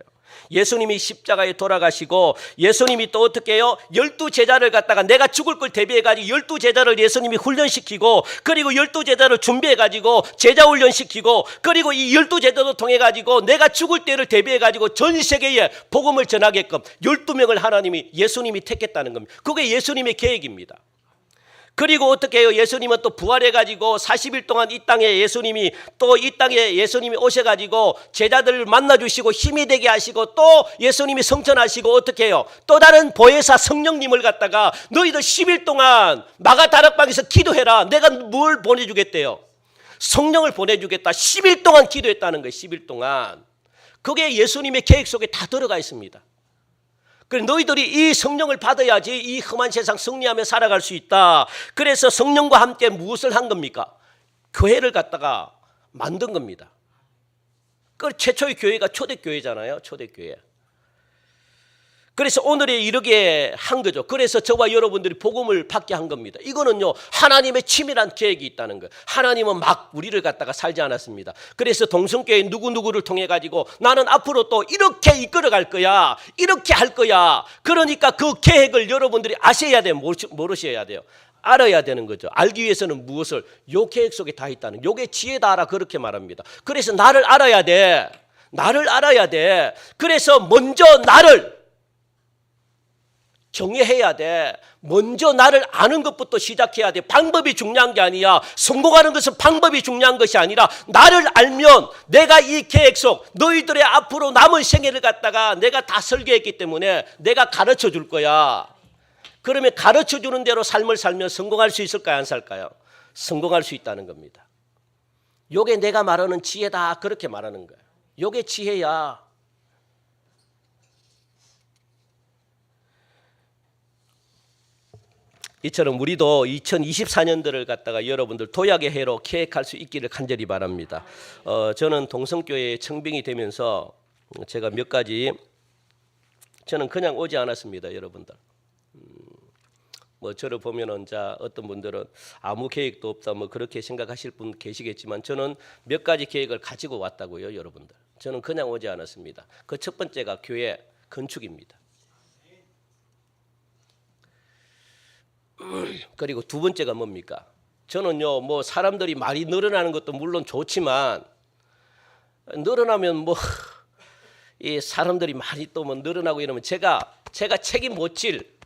예수님이 십자가에 돌아가시고 예수님이 또 어떻게 해요? 12제자를 갖다가 내가 죽을 걸 대비해가지고 12제자를 예수님이 훈련시키고, 그리고 12제자를 준비해가지고 제자 훈련시키고, 그리고 이 12제자도 통해가지고 내가 죽을 때를 대비해가지고 전 세계에 복음을 전하게끔 12명을 하나님이 예수님이 택했다는 겁니다. 그게 예수님의 계획입니다. 그리고 어떻게 해요? 예수님은 또 부활해가지고 40일 동안 이 땅에 예수님이 오셔가지고 제자들을 만나주시고 힘이 되게 하시고, 또 예수님이 성천하시고 어떻게 해요? 또 다른 보혜사 성령님을 갖다가 너희들 10일 동안 마가다락방에서 기도해라. 내가 뭘 보내주겠대요? 성령을 보내주겠다. 10일 동안 기도했다는 거예요. 10일 동안. 그게 예수님의 계획 속에 다 들어가 있습니다. 그래서 너희들이 이 성령을 받아야지 이 험한 세상 승리하며 살아갈 수 있다. 그래서 성령과 함께 무엇을 한 겁니까? 교회를 갖다가 만든 겁니다. 그 최초의 교회가 초대교회잖아요. 초대교회. 그래서 오늘에 이르게 한 거죠. 그래서 저와 여러분들이 복음을 받게 한 겁니다. 이거는요, 하나님의 치밀한 계획이 있다는 거예요. 하나님은 막 우리를 갖다가 살지 않았습니다. 그래서 동성교회 누구누구를 통해 가지고 나는 앞으로 또 이렇게 이끌어 갈 거야, 이렇게 할 거야. 그러니까 그 계획을 여러분들이 아셔야 돼요. 모르셔야 돼요. 알아야 되는 거죠. 알기 위해서는 무엇을? 요 계획 속에 다 있다는, 요게 지혜다라 그렇게 말합니다. 그래서 나를 알아야 돼. 나를 알아야 돼. 그래서 먼저 나를 정의해야 돼. 먼저 나를 아는 것부터 시작해야 돼. 방법이 중요한 게 아니야. 성공하는 것은 방법이 중요한 것이 아니라 나를 알면 내가 이 계획 속 너희들의 앞으로 남은 생애를 갖다가 내가 다 설계했기 때문에 내가 가르쳐 줄 거야. 그러면 가르쳐 주는 대로 삶을 살면 성공할 수 있을까요? 안 살까요? 성공할 수 있다는 겁니다. 요게 내가 말하는 지혜다 그렇게 말하는 거예요. 요게 지혜야. 이처럼 우리도 2024년도를 갖다가 여러분들 도약의 해로 계획할 수 있기를 간절히 바랍니다. 저는 동성교회의 청빙이 되면서 제가 몇 가지, 저는 그냥 오지 않았습니다, 여러분들. 뭐 저를 보면은 어떤 분들은 아무 계획도 없다 뭐 그렇게 생각하실 분 계시겠지만, 저는 몇 가지 계획을 가지고 왔다고요, 여러분들. 저는 그냥 오지 않았습니다. 그 첫 번째가 교회 건축입니다. 그리고 두 번째가 뭡니까? 저는요, 뭐 사람들이 많이 늘어나는 것도 물론 좋지만, 늘어나면 뭐 이 사람들이 많이 또 뭐 늘어나고 이러면 제가 책임 못 질,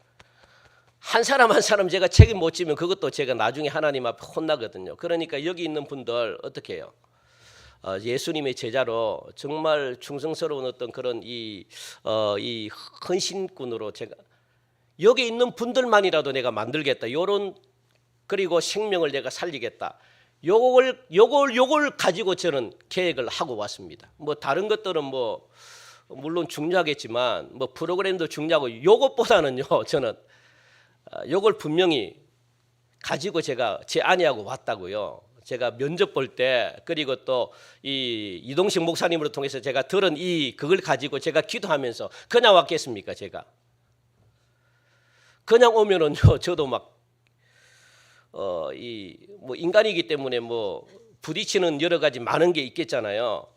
한 사람 한 사람 제가 책임 못 지면 그것도 제가 나중에 하나님 앞에 혼나거든요. 그러니까 여기 있는 분들 어떻게 해요? 예수님의 제자로 정말 충성스러운 어떤 그런 이 헌신꾼으로 제가 여기 있는 분들만이라도 내가 만들겠다. 요런, 그리고 생명을 내가 살리겠다. 요걸 가지고 저는 계획을 하고 왔습니다. 뭐 다른 것들은 뭐 물론 중요하겠지만 뭐 프로그램도 중요하고 요것보다는요 저는 요걸 분명히 가지고 제가 제 아내하고 왔다고요. 제가 면접 볼 때 그리고 또 이 이동식 목사님으로 통해서 제가 들은 그걸 가지고 제가 기도하면서 그냥 왔겠습니까? 제가 그냥 오면은요 저도 막 뭐 인간이기 때문에 뭐 부딪히는 여러 가지 많은 게 있겠잖아요.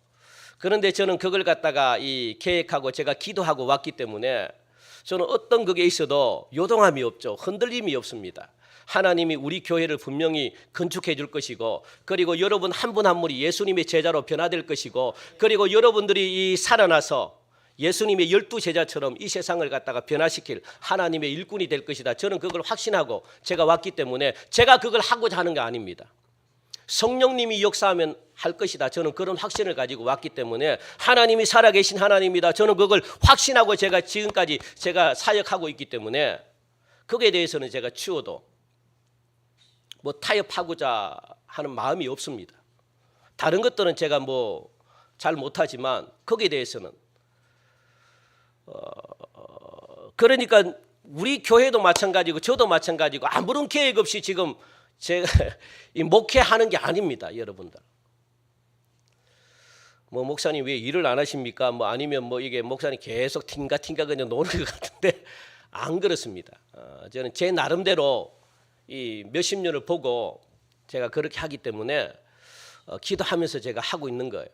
그런데 저는 그걸 갖다가 계획하고 제가 기도하고 왔기 때문에 저는 어떤 그게 있어도 요동함이 없죠. 흔들림이 없습니다. 하나님이 우리 교회를 분명히 건축해 줄 것이고, 그리고 여러분 한 분 한 분이 예수님의 제자로 변화될 것이고, 그리고 여러분들이 살아나서 예수님의 12제자처럼 이 세상을 갖다가 변화시킬 하나님의 일꾼이 될 것이다. 저는 그걸 확신하고 제가 왔기 때문에 제가 그걸 하고자 하는 게 아닙니다. 성령님이 역사하면 할 것이다. 저는 그런 확신을 가지고 왔기 때문에 하나님이 살아계신 하나님이다. 저는 그걸 확신하고 제가 지금까지 제가 사역하고 있기 때문에 거기에 대해서는 제가 추워도 뭐 타협하고자 하는 마음이 없습니다. 다른 것들은 제가 뭐 잘 못하지만 거기에 대해서는 그러니까 우리 교회도 마찬가지고 저도 마찬가지고 아무런 계획 없이 지금 제가 이 목회하는 게 아닙니다, 여러분들. 뭐 목사님 왜 일을 안 하십니까? 뭐 아니면 뭐 이게 목사님 계속 팅가팅가 그냥 노는 것 같은데 안 그렇습니다. 저는 제 나름대로 이 몇십 년을 보고 제가 그렇게 하기 때문에 기도하면서 제가 하고 있는 거예요.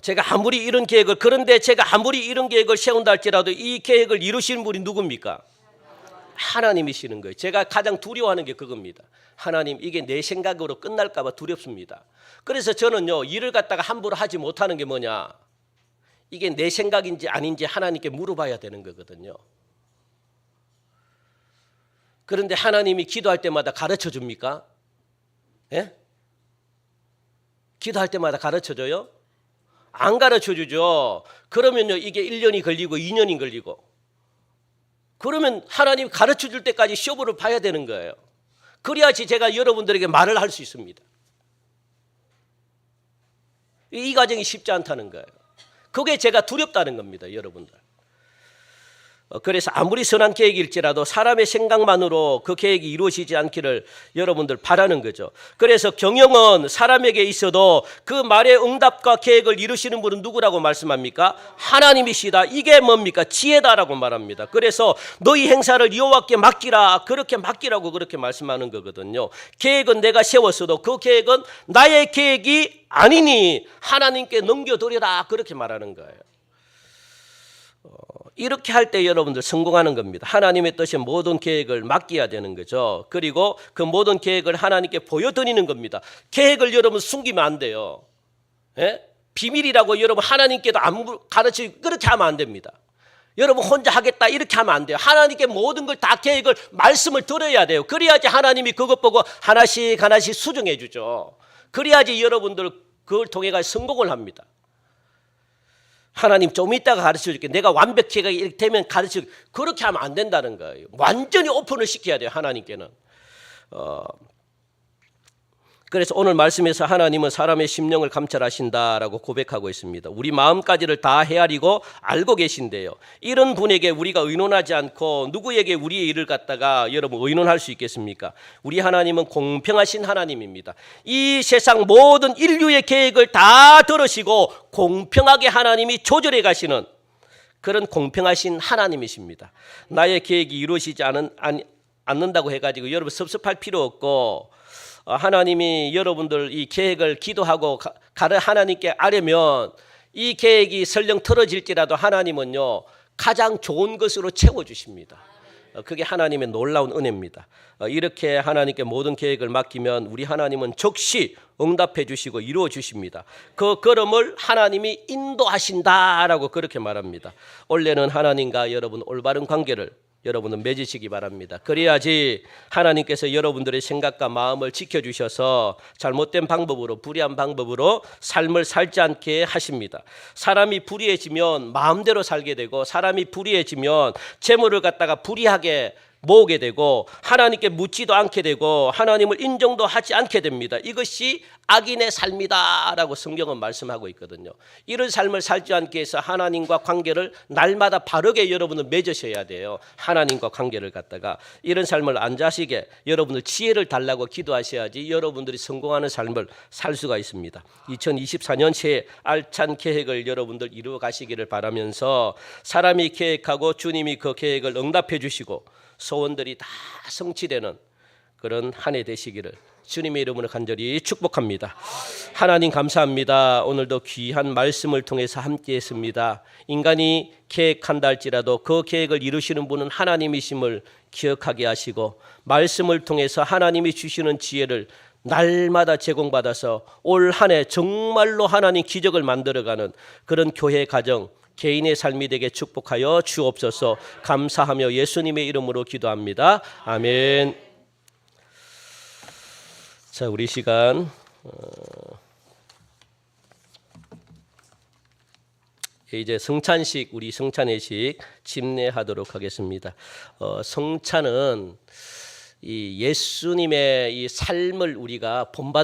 제가 아무리 이런 계획을 그런데 제가 아무리 이런 계획을 세운다 할지라도 이 계획을 이루시는 분이 누굽니까? 하나님이시는 거예요. 제가 가장 두려워하는 게 그겁니다. 하나님 이게 내 생각으로 끝날까 봐 두렵습니다. 그래서 저는요 일을 갖다가 함부로 하지 못하는 게 뭐냐, 이게 내 생각인지 아닌지 하나님께 물어봐야 되는 거거든요. 그런데 하나님이 기도할 때마다 가르쳐 줍니까? 예? 기도할 때마다 가르쳐 줘요? 안 가르쳐 주죠. 그러면요 이게 1년이 걸리고 2년이 걸리고, 그러면 하나님 가르쳐 줄 때까지 시험을 봐야 되는 거예요. 그래야지 제가 여러분들에게 말을 할 수 있습니다. 이 과정이 쉽지 않다는 거예요. 그게 제가 두렵다는 겁니다, 여러분들. 그래서 아무리 선한 계획일지라도 사람의 생각만으로 그 계획이 이루어지지 않기를 여러분들 바라는 거죠. 그래서 경영은 사람에게 있어도 그 말의 응답과 계획을 이루시는 분은 누구라고 말씀합니까? 하나님이시다. 이게 뭡니까? 지혜다라고 말합니다. 그래서 너희 행사를 여호와께 맡기라, 그렇게 맡기라고 그렇게 말씀하는 거거든요. 계획은 내가 세웠어도 그 계획은 나의 계획이 아니니 하나님께 넘겨드려라, 그렇게 말하는 거예요. 이렇게 할 때 여러분들 성공하는 겁니다. 하나님의 뜻에 모든 계획을 맡겨야 되는 거죠. 그리고 그 모든 계획을 하나님께 보여드리는 겁니다. 계획을 여러분 숨기면 안 돼요. 예? 비밀이라고 여러분 하나님께도 안 가르치고 그렇게 하면 안 됩니다. 여러분 혼자 하겠다 이렇게 하면 안 돼요. 하나님께 모든 걸 다 계획을 말씀을 들어야 돼요. 그래야지 하나님이 그것 보고 하나씩 하나씩 수정해 주죠. 그래야지 여러분들 그걸 통해 성공을 합니다. 하나님 좀 이따가 가르쳐줄게, 내가 완벽하게 이렇게 되면 가르쳐줄게, 그렇게 하면 안 된다는 거예요. 완전히 오픈을 시켜야 돼요, 하나님께는. 그래서 오늘 말씀에서 하나님은 사람의 심령을 감찰하신다라고 고백하고 있습니다. 우리 마음까지를 다 헤아리고 알고 계신데요. 이런 분에게 우리가 의논하지 않고 누구에게 우리의 일을 갖다가 여러분 의논할 수 있겠습니까? 우리 하나님은 공평하신 하나님입니다. 이 세상 모든 인류의 계획을 다 들으시고 공평하게 하나님이 조절해 가시는 그런 공평하신 하나님이십니다. 나의 계획이 이루어지지 않는다고 해가지고 여러분 섭섭할 필요 없고, 하나님이 여러분들 이 계획을 기도하고 하나님께 아뢰면 이 계획이 설령 틀어질지라도 하나님은요 가장 좋은 것으로 채워주십니다. 그게 하나님의 놀라운 은혜입니다. 이렇게 하나님께 모든 계획을 맡기면 우리 하나님은 즉시 응답해 주시고 이루어 주십니다. 그 걸음을 하나님이 인도하신다라고 그렇게 말합니다. 원래는 하나님과 여러분 올바른 관계를 여러분은 맺으시기 바랍니다. 그래야지 하나님께서 여러분들의 생각과 마음을 지켜주셔서 잘못된 방법으로, 불의한 방법으로 삶을 살지 않게 하십니다. 사람이 불의해지면 마음대로 살게 되고, 사람이 불의해지면 재물을 갖다가 불의하게 모으게 되고 하나님께 묻지도 않게 되고 하나님을 인정도 하지 않게 됩니다. 이것이 악인의 삶이다라고 성경은 말씀하고 있거든요. 이런 삶을 살지 않기 위해서 하나님과 관계를 날마다 바르게 여러분은 맺으셔야 돼요. 하나님과 관계를 갖다가 이런 삶을 안 자시게 여러분들 지혜를 달라고 기도하셔야지 여러분들이 성공하는 삶을 살 수가 있습니다. 2024년 새해 알찬 계획을 여러분들 이루어 가시기를 바라면서 사람이 계획하고 주님이 그 계획을 응답해 주시고 소원들이 다 성취되는 그런 한 해 되시기를 주님의 이름으로 간절히 축복합니다. 하나님 감사합니다. 오늘도 귀한 말씀을 통해서 함께했습니다. 인간이 계획한다 할지라도 그 계획을 이루시는 분은 하나님이심을 기억하게 하시고 말씀을 통해서 하나님이 주시는 지혜를 날마다 제공받아서 올 한 해 정말로 하나님 기적을 만들어가는 그런 교회 가정 개인의 삶이 되게 축복하여 주옵소서. 감사하며 예수님의 이름으로 기도합니다. 아멘. 자, 우리 시간 이제 성찬식, 우리 성찬회식 집례하도록 하겠습니다. 성찬은 이 예수님의 이 삶을 우리가 본받는